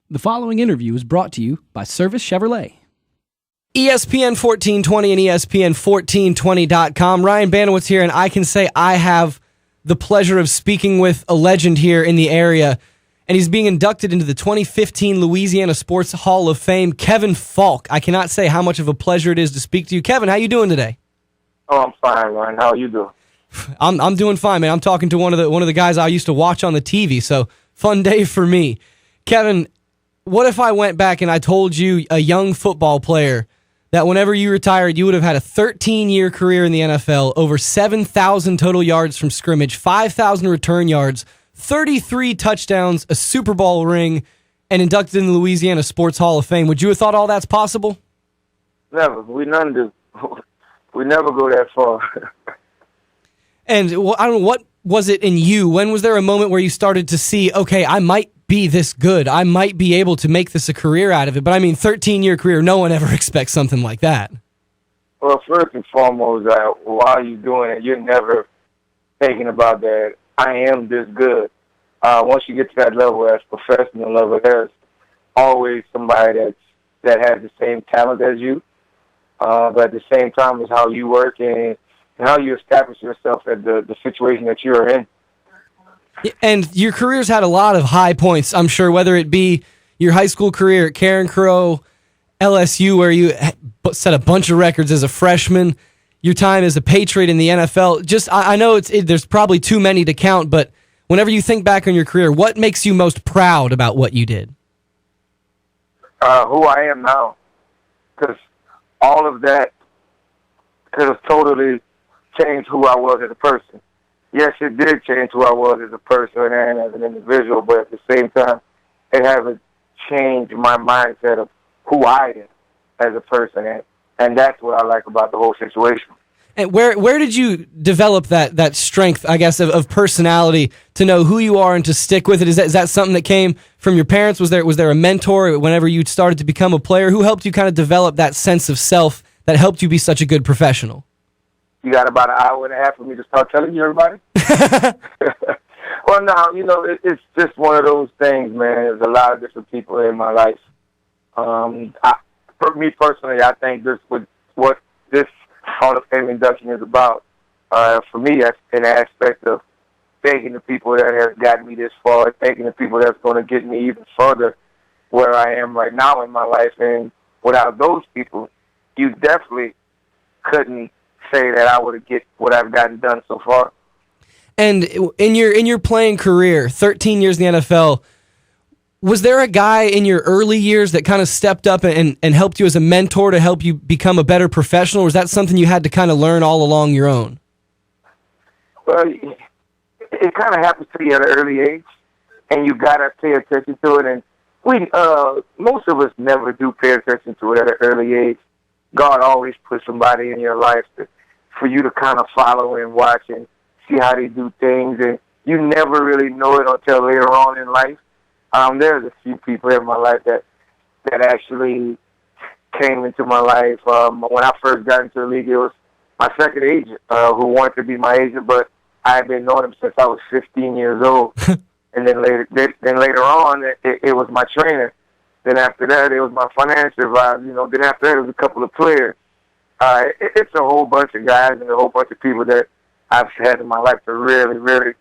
The following interview is brought to you by Service Chevrolet. ESPN 1420 and ESPN1420.com. Ryan Baniewicz here, and I can say I have the pleasure of speaking with a legend here in the area, and he's being inducted into the 2015 Louisiana Sports Hall of Fame, Kevin Faulk. I cannot say how much of a pleasure it is to speak to you. Kevin, how you doing today? Oh, I'm fine, Ryan. How are you doing? I'm doing fine, man. I'm talking to one of the guys I used to watch on the TV, so fun day for me. Kevin, what if I went back and I told you, a young football player, that whenever you retired, you would have had a 13-year career in the NFL, over 7,000 total yards from scrimmage, 5,000 return yards, 33 touchdowns, a Super Bowl ring, and inducted in the Louisiana Sports Hall of Fame? Would you have thought all that's possible? Never. We none do. We never go that far. And I don't know, what was it in you? When was there a moment where you started to see, okay, I might be this good. I might be able to make this a career out of it. But I mean, 13-year career, no one ever expects something like that. Well, first and foremost, while you're doing it, you're never thinking about that I am this good. Once you get to that level, as professional level, there's always somebody that has the same talent as you. But at the same time, it's how you work and how you establish yourself at the situation that you're in. And your career's had a lot of high points, I'm sure, whether it be your high school career at Karen Crow, LSU, where you set a bunch of records as a freshman, your time as a Patriot in the NFL. Just, I know there's probably too many to count, but whenever you think back on your career, what makes you most proud about what you did? Who I am now. Because all of that could have totally changed who I was as a person. Yes, it did change who I was as a person and as an individual, but at the same time, it hasn't changed my mindset of who I am as a person, and that's what I like about the whole situation. And where did you develop that strength, I guess, of personality to know who you are and to stick with it? Is that something that came from your parents? Was there a mentor whenever you started to become a player? Who helped you kind of develop that sense of self that helped you be such a good professional? You got about an hour and a half for me to start telling you, everybody? Well, no, it's just one of those things, man. There's a lot of different people in my life. For me personally, I think what this Hall of Fame induction is about. For me, that's an aspect of thanking the people that have gotten me this far, thanking the people that's going to get me even further where I am right now in my life. And without those people, you definitely couldn't say that I would have get what I've gotten done so far. And in your playing career, 13 years in the NFL, was there a guy in your early years that kind of stepped up and helped you as a mentor to help you become a better professional, or was that something you had to kind of learn all along your own? Well, it kind of happens to you at an early age, and you got to pay attention to it. And most of us never do pay attention to it at an early age. God always puts somebody in your life for you to kind of follow and watch and see how they do things, and you never really know it until later on in life. There's a few people in my life that actually came into my life. When I first got into the league, it was my second agent who wanted to be my agent, but I had been knowing him since I was 15 years old. And then later on, it was my trainer. Then after that, it was my financial advisor. Then after that, it was a couple of players. It's a whole bunch of guys and a whole bunch of people that I've had in my life to really, really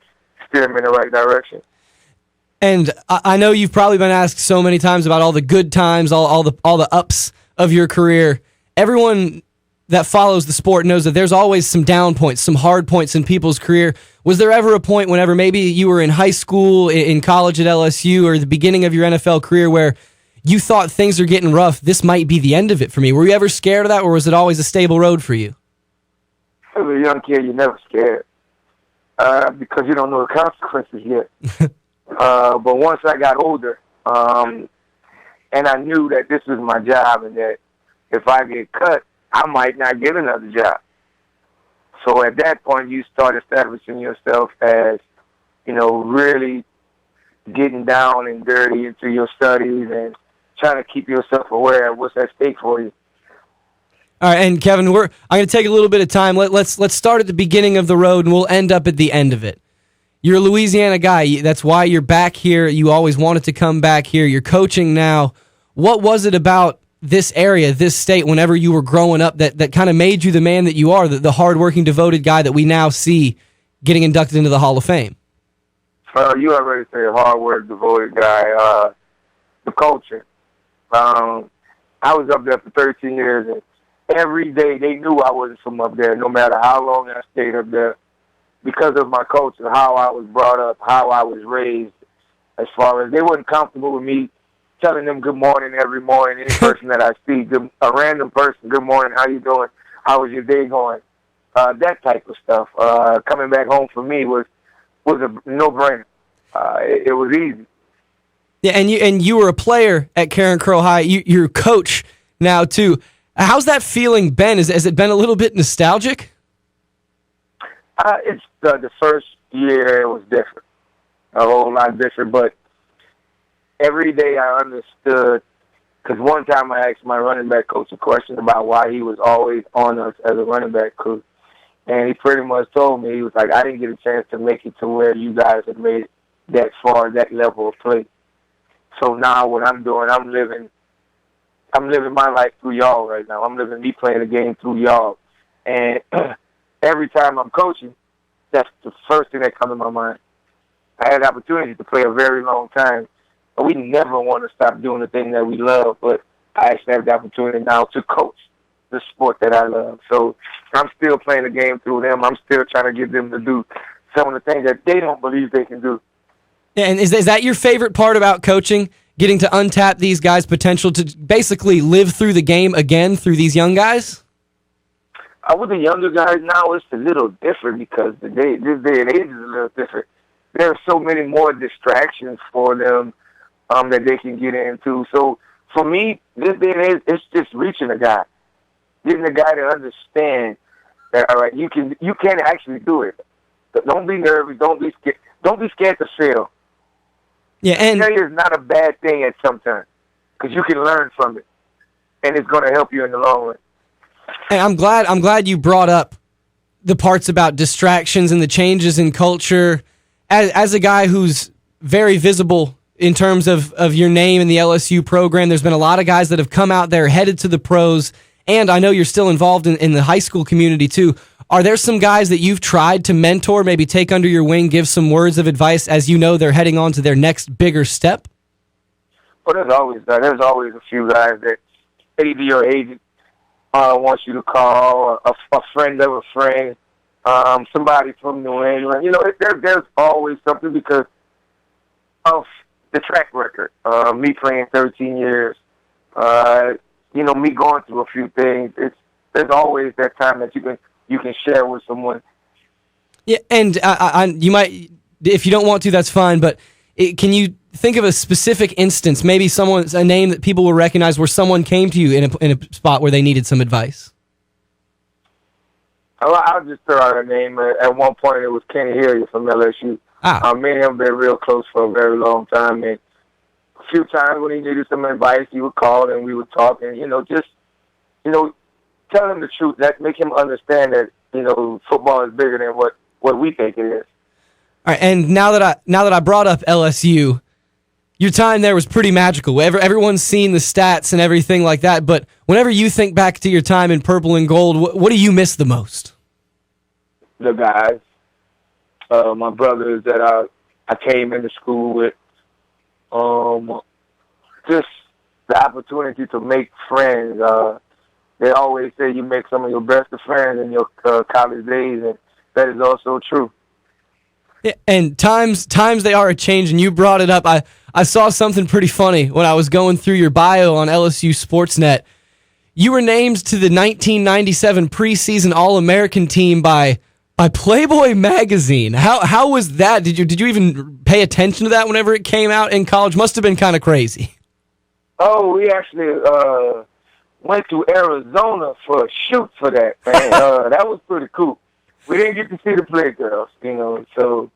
steer me in the right direction. And I know you've probably been asked so many times about all the good times, all the ups of your career. Everyone that follows the sport knows that there's always some down points, some hard points in people's career. Was there ever a point whenever maybe you were in high school, in college at LSU, or the beginning of your NFL career where you thought things are getting rough, this might be the end of it for me? Were you ever scared of that, or was it always a stable road for you? As a young kid, you're never scared because you don't know the consequences yet. But once I got older, and I knew that this was my job and that if I get cut, I might not get another job. So at that point, you start establishing yourself as, really getting down and dirty into your studies and trying to keep yourself aware of what's at stake for you. All right, and Kevin, I'm going to take a little bit of time. Let's start at the beginning of the road, and we'll end up at the end of it. You're a Louisiana guy. That's why you're back here. You always wanted to come back here. You're coaching now. What was it about this area, this state, whenever you were growing up that kind of made you the man that you are, the hardworking, devoted guy that we now see getting inducted into the Hall of Fame? You already said hard work, devoted guy. The culture. I was up there for 13 years, and every day they knew I wasn't from up there, no matter how long I stayed up there, because of my culture, how I was brought up, how I was raised. As far as they weren't comfortable with me telling them good morning every morning, any person that I see, a random person, good morning, how you doing, how was your day going, that type of stuff. Coming back home for me was a no-brainer. It was easy. Yeah, and you were a player at Karen Crowe High. You're a coach now too. How's that feeling been? Has it been a little bit nostalgic? It's the first year it was different, a whole lot different. But every day I understood, because one time I asked my running back coach a question about why he was always on us as a running back coach, and he pretty much told me, he was like, I didn't get a chance to make it to where you guys have made it that far, that level of play. So now what I'm doing, I'm living my life through y'all right now. I'm living me playing the game through y'all. And every time I'm coaching, that's the first thing that comes to my mind. I had the opportunity to play a very long time, but we never want to stop doing the thing that we love, but I actually have the opportunity now to coach the sport that I love. So I'm still playing the game through them. I'm still trying to get them to do some of the things that they don't believe they can do. Yeah, and is that your favorite part about coaching? Getting to untap these guys' potential to basically live through the game again through these young guys? With the younger guys now, it's a little different because this day and age is a little different. There are so many more distractions for them that they can get into. So for me, this day and age, it's just reaching a guy, getting a guy to understand that, all right, you can actually do it. But don't be nervous. Don't be scared to fail. Yeah, and failure is not a bad thing at some time because you can learn from it, and it's going to help you in the long run. And I'm glad you brought up the parts about distractions and the changes in culture. As a guy who's very visible in terms of your name in the LSU program, there's been a lot of guys that have come out there, headed to the pros, and I know you're still involved in the high school community too. Are there some guys that you've tried to mentor, maybe take under your wing, give some words of advice as you know they're heading on to their next bigger step? Well, there's always a few guys that maybe your agent wants you to call, a friend of a friend, somebody from New England. You know, there's always something because of the track record. Me playing 13 years, me going through a few things. There's always that time that you can share with someone. Yeah, and you might, if you don't want to, that's fine. But can you think of a specific instance, maybe a name that people will recognize, where someone came to you in a spot where they needed some advice? I'll just throw out a name. At one point, it was Kenny Hilliard from LSU. Me and him have been real close for a very long time, and a few times when he needed some advice, he would call and we would talk, and tell him the truth. That make him understand that football is bigger than what we think it is. All right, and now that I brought up LSU, your time there was pretty magical. Everyone's seen the stats and everything like that, but whenever you think back to your time in purple and gold, what do you miss the most? The guys, my brothers that I came into school with, just the opportunity to make friends. They always say you make some of your best of friends in your college days, and that is also true. Yeah, and times they are a change, and you brought it up. I saw something pretty funny when I was going through your bio on LSU Sportsnet. You were named to the 1997 preseason All-American team by Playboy magazine. How was that? Did you even pay attention to that whenever it came out in college? Must have been kind of crazy. Oh, we actually went to Arizona for a shoot for that, man. That was pretty cool. We didn't get to see the Playgirls, so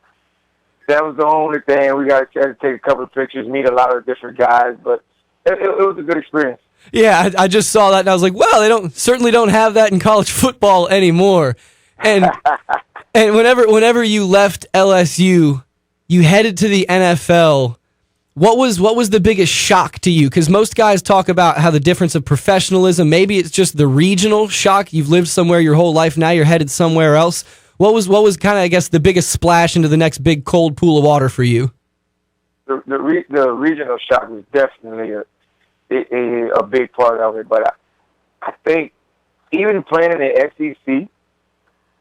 that was the only thing. We got a chance to take a couple of pictures, meet a lot of different guys, but it was a good experience. Yeah, I just saw that, and I was like, well, they certainly don't have that in college football anymore. And whenever you left LSU, you headed to the NFL. What was the biggest shock to you? Because most guys talk about how the difference of professionalism, maybe it's just the regional shock. You've lived somewhere your whole life, now you're headed somewhere else. What was kind of, I guess, the biggest splash into the next big cold pool of water for you? The regional shock was definitely a big part of it, but I think even playing in the SEC,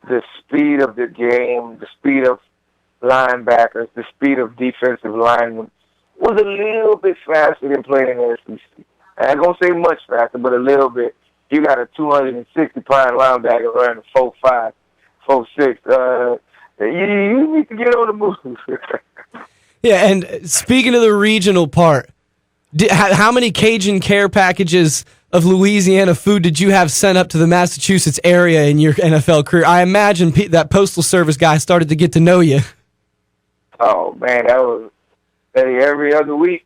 the speed of the game, the speed of linebackers, the speed of defensive linemen was a little bit faster than playing in the SEC. I ain't gonna say much faster, but a little bit. You got a 260-pound linebacker running 4.5, 4.6. You need to get on the move. Yeah, and speaking of the regional part, how many Cajun care packages of Louisiana food did you have sent up to the Massachusetts area in your NFL career? I imagine that Postal Service guy started to get to know you. Oh, man, that was every other week.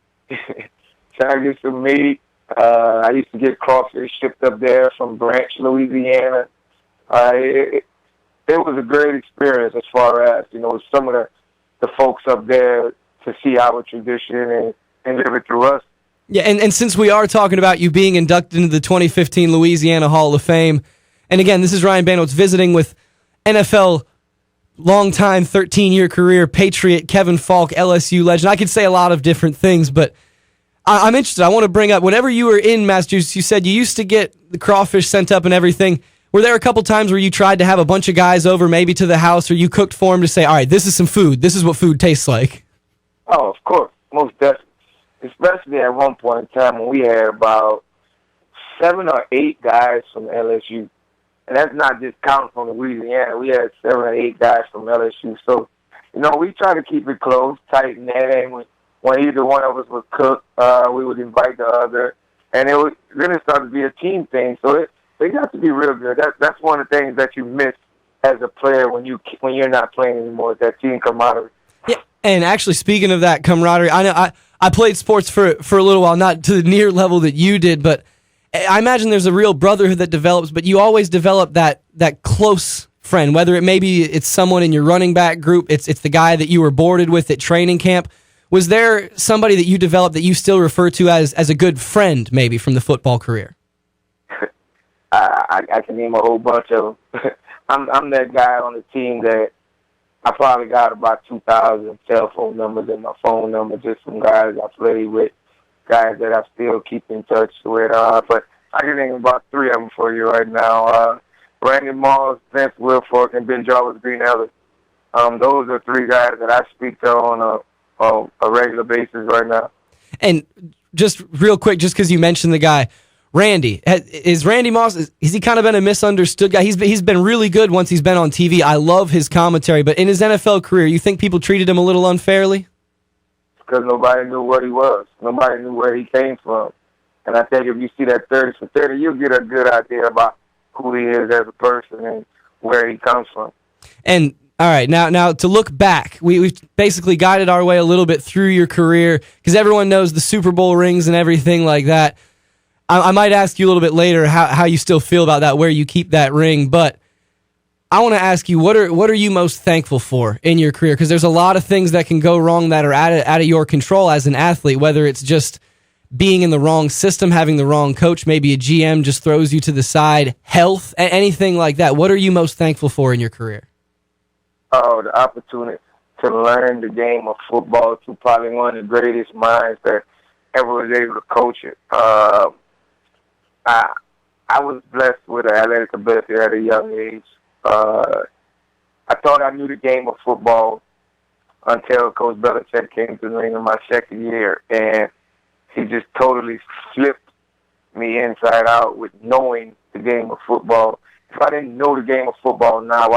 Trying to get some meat. I used to get crawfish shipped up there from Branch, Louisiana. It was a great experience as far as, some of the folks up there to see our tradition and live it through us. Yeah, and since we are talking about you being inducted into the 2015 Louisiana Hall of Fame, and again, this is Ryan Baniewicz visiting with NFL longtime 13-year career Patriot Kevin Faulk, LSU legend. I could say a lot of different things, but I'm interested. I want to bring up, whenever you were in Massachusetts, you said you used to get the crawfish sent up and everything. Were there a couple times where you tried to have a bunch of guys over maybe to the house, or you cooked for them to say, all right, this is some food. This is what food tastes like? Oh, of course. Most definitely. Especially at one point in time when we had about 7 or 8 guys from LSU. And that's not just counting from Louisiana. We had 7 or 8 guys from LSU. So, we try to keep it close, tight knit. And when either one of us would cook, we would invite the other. And it would really start to be a team thing. So it got to be real good. That's one of the things that you miss as a player when you're not playing anymore, that team camaraderie. Yeah, and actually, speaking of that camaraderie, I know I played sports for a little while, not to the near level that you did, but I imagine there's a real brotherhood that develops, but you always develop that close friend, whether it's someone in your running back group, it's the guy that you were boarded with at training camp. Was there somebody that you developed that you still refer to as a good friend, maybe, from the football career? I can name a whole bunch of them. I'm that guy on the team that I probably got about 2,000 cell phone numbers in my phone number, just from guys I played with, guys that I still keep in touch with. But I can name about 3 of them for you right now. Randy Moss, Vince Wilfork, and Ben Jarvis Green Ellis. Those are 3 guys that I speak to on a regular basis right now. And just real quick, just because you mentioned the guy, Randy, is Randy Moss, has he kind of been a misunderstood guy? He's been really good once he's been on TV. I love his commentary, but in his NFL career, you think people treated him a little unfairly? Because nobody knew what he was. Nobody knew where he came from. And I think if you see that 30 for 30, you'll get a good idea about who he is as a person and where he comes from. And all right, now to look back, we've basically guided our way a little bit through your career because everyone knows the Super Bowl rings and everything like that. I might ask you a little bit later how you still feel about that, where you keep that ring, but I want to ask you, what are you most thankful for in your career? Because there's a lot of things that can go wrong that are out of your control as an athlete, whether it's just being in the wrong system, having the wrong coach, maybe a GM just throws you to the side, health, anything like that. What are you most thankful for in your career? Oh, the opportunity to learn the game of football through probably one of the greatest minds that ever was able to coach it. I was blessed with an athletic ability at a young age. I thought I knew the game of football until Coach Belichick came to me in my second year, and he just totally flipped me inside out with knowing the game of football. If I didn't know the game of football now,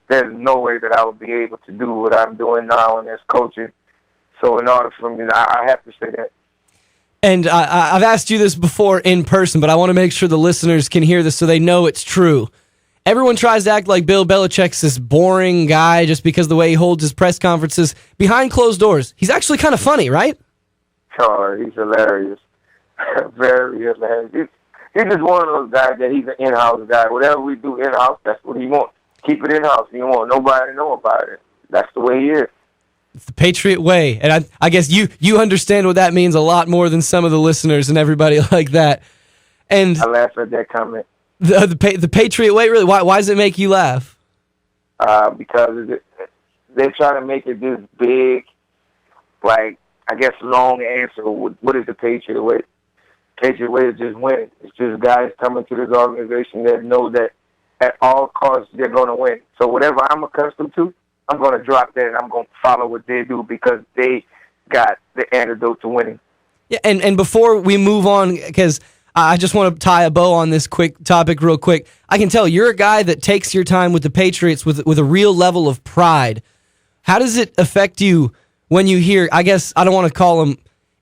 there's no way that I would be able to do what I'm doing now in this coaching. So in order for me, I have to say that. And I've asked you this before in person, but I want to make sure the listeners can hear this so they know it's true. Everyone tries to act like Bill Belichick's this boring guy just because of the way he holds his press conferences. Behind closed doors, he's actually kind of funny, right? Oh, he's hilarious. Very hilarious. He's just one of those guys that he's an in-house guy. Whatever we do in-house, that's what he wants. Keep it in-house. He don't want nobody to know about it. That's the way he is. It's the Patriot way. And I guess you understand what that means a lot more than some of the listeners and everybody like that. And I laugh at that comment. The Patriot way, really? Why does it make you laugh? Because they try to make it this big, like, I guess, long answer. What is the Patriot way? Patriot way is just winning. It's just guys coming to this organization that know that at all costs they're going to win. So whatever I'm accustomed to, I'm going to drop that and I'm going to follow what they do because they got the antidote to winning. Yeah, and before we move on, because I just want to tie a bow on this quick topic real quick. I can tell you're a guy that takes your time with the Patriots with a real level of pride. How does it affect you when you hear, I guess I don't want to call them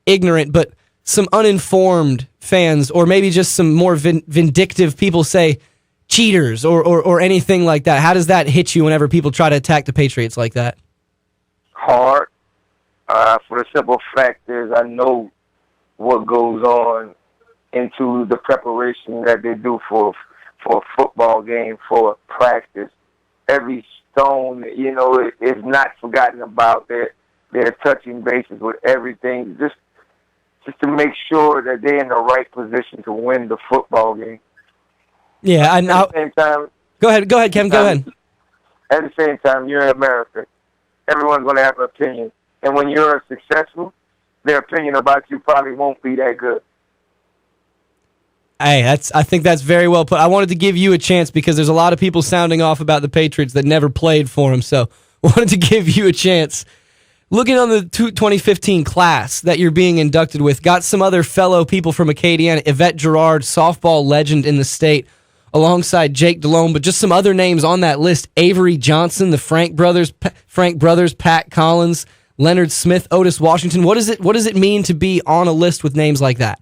ignorant, but some uninformed fans or maybe just some more vindictive people say cheaters or anything like that? How does that hit you whenever people try to attack the Patriots like that? Hard. For the simple fact is I know what goes on into the preparation that they do for a football game, for a practice. Every stone, is not forgotten about. They're touching bases with everything, just to make sure that they're in the right position to win the football game. Yeah, at the same time, go ahead, Kevin. Go ahead. At the same time, you're in America. Everyone's going to have an opinion, and when you're successful, their opinion about you probably won't be that good. Hey, I think that's very well put. I wanted to give you a chance because there's a lot of people sounding off about the Patriots that never played for them, so wanted to give you a chance. Looking on the 2015 class that you're being inducted with, got some other fellow people from Acadiana, Yvette Girard, softball legend in the state, alongside Jake Delhomme, but just some other names on that list: Avery Johnson, the Frank brothers, Pat Collins, Leonard Smith, Otis Washington. What does it mean to be on a list with names like that?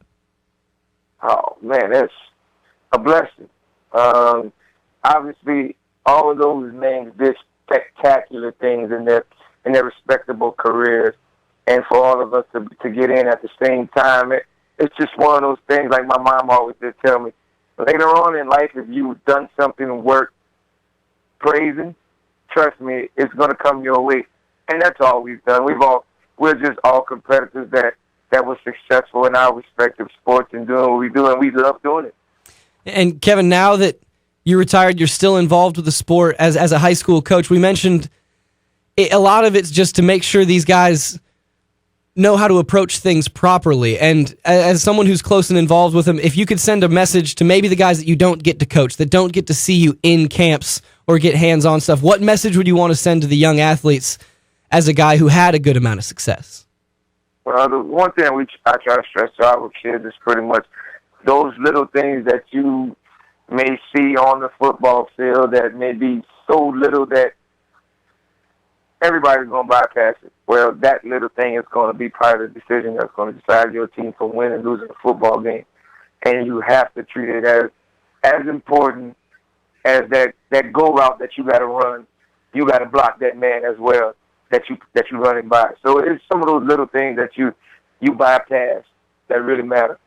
Oh, man, that's a blessing. Obviously, all of those names did spectacular things in their respectable careers. And for all of us to get in at the same time, it's just one of those things, like my mom always did tell me. Later on in life, if you've done something worth praising, trust me, it's going to come your way. And that's all we've done. We're just all competitors that were successful in our respective sports and doing what we do, and we love doing it. And Kevin, now that you're retired, you're still involved with the sport as a high school coach. We mentioned a lot of it's just to make sure these guys know how to approach things properly. And as someone who's close and involved with them, if you could send a message to maybe the guys that you don't get to coach, that don't get to see you in camps or get hands-on stuff, what message would you want to send to the young athletes as a guy who had a good amount of success? Well, the one thing I try to stress to our kids is pretty much those little things that you may see on the football field that may be so little that everybody's going to bypass it. Well, that little thing is going to be part of the decision that's going to decide your team for winning and losing a football game. And you have to treat it as important as that go route that you got to run. You got to block that man as well that you running by. So it's some of those little things that you bypass that really matter.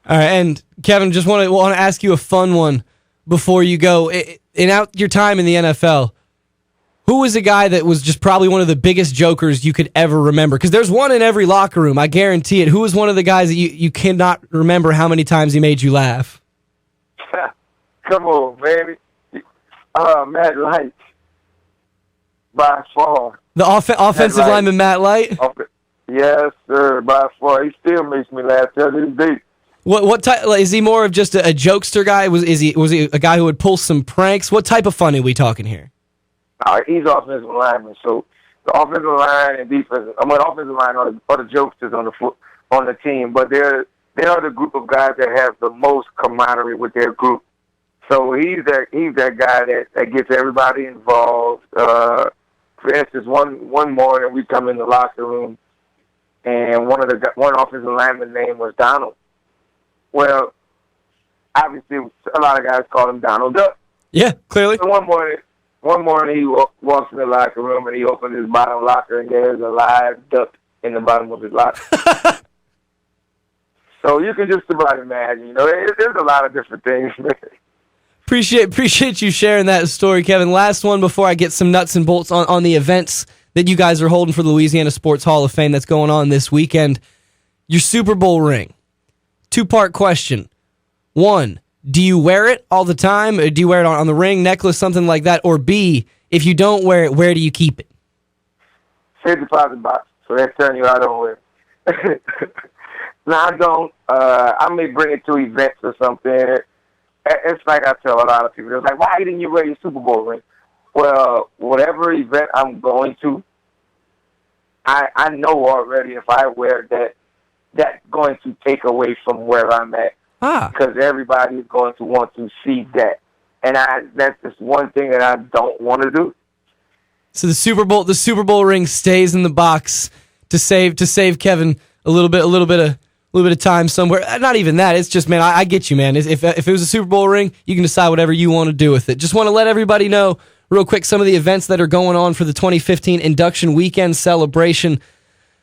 All right, and Kevin, just want to ask you a fun one before you go. In your time in the NFL, who was a guy that was just probably one of the biggest jokers you could ever remember? Because there's one in every locker room, I guarantee it. Who was one of the guys that you cannot remember how many times he made you laugh? Come on, baby. Matt Light. By far. The offensive lineman, Matt Light? Yes, sir, by far. He still makes me laugh till this day. What type? Is he more of just a jokester guy? Was he a guy who would pull some pranks? What type of fun are we talking here? He's offensive lineman, so the offensive line and defense. The offensive line are the jokesters on the team, but they are the group of guys that have the most camaraderie with their group. So he's that guy that gets everybody involved. For instance, one morning we come in the locker room, and one offensive lineman name was Donald. Well, obviously, a lot of guys call him Donald Duck. Yeah, clearly. So one morning he walks in the locker room and he opens his bottom locker and there's a live duck in the bottom of his locker. So you can just about imagine, there's a lot of different things. Appreciate you sharing that story, Kevin. Last one before I get some nuts and bolts on the events that you guys are holding for the Louisiana Sports Hall of Fame that's going on this weekend. Your Super Bowl ring. 2-part question. 1, do you wear it all the time? Or do you wear it on the ring, necklace, something like that? Or B, if you don't wear it, where do you keep it? Safe deposit box. So that's telling you I don't wear it. No, I don't. I may bring it to events or something. It's like I tell a lot of people. They're like, why didn't you wear your Super Bowl ring? Well, whatever event I'm going to, I know already if I wear that, that's going to take away from where I'm at. Because everybody is going to want to see that. And that's just one thing that I don't want to do. So the Super Bowl ring stays in the box to save Kevin a little bit of time somewhere. Not even that. It's just, man, I get you, man. If it was a Super Bowl ring, you can decide whatever you want to do with it. Just want to let everybody know real quick some of the events that are going on for the 2015 induction weekend celebration.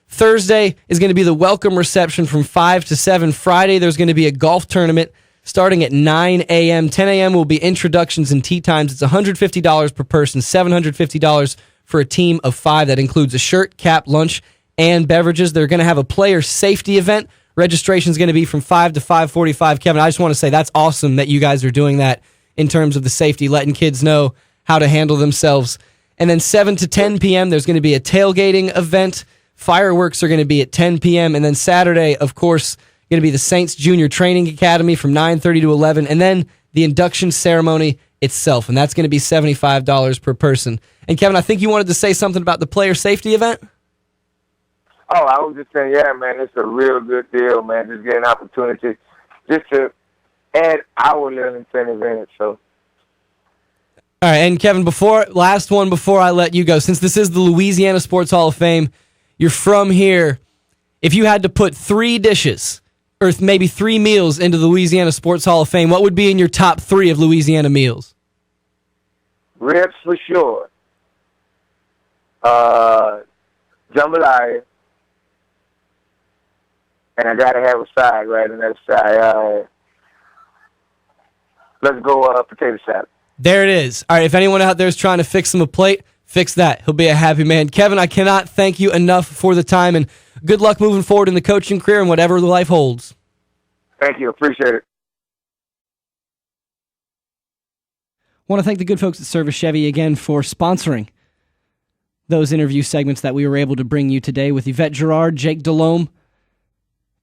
Thursday is going to be the welcome reception from 5 to 7. Friday, there's going to be a golf tournament starting at 9 a.m. 10 a.m. will be introductions and tee times. It's $150 per person, $750 for a team of 5. That includes a shirt, cap, lunch, and beverages. They're going to have a player safety event. Registration is going to be from 5 to 5:45. Kevin, I just want to say that's awesome that you guys are doing that in terms of the safety, letting kids know how to handle themselves. And then 7 to 10 p.m., there's going to be a tailgating event. Fireworks are going to be at 10 p.m. And then Saturday, of course, going to be the Saints Junior Training Academy from 9:30 to 11. And then the induction ceremony itself. And that's going to be $75 per person. And Kevin, I think you wanted to say something about the player safety event? Oh, I was just saying, yeah, man, it's a real good deal, man. Just get an opportunity just to add our little incentive in it. So. All right, and Kevin, last one before I let you go, since this is the Louisiana Sports Hall of Fame, you're from here. If you had to put 3 dishes or maybe 3 meals into the Louisiana Sports Hall of Fame, what would be in your top 3 of Louisiana meals? Ribs for sure. Jambalaya. And I got to have a side, right? And that side, let's go potato salad. There it is. All right, if anyone out there is trying to fix him a plate, fix that. He'll be a happy man. Kevin, I cannot thank you enough for the time, and good luck moving forward in the coaching career and whatever life holds. Thank you. Appreciate it. I want to thank the good folks at Service Chevy again for sponsoring those interview segments that we were able to bring you today with Yvette Girard, Jake Delhomme,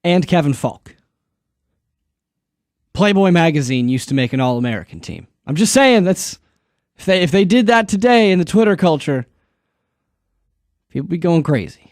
and Kevin Faulk. Playboy magazine used to make an All-American team. I'm just saying, that's if they did that today in the Twitter culture, people would be going crazy.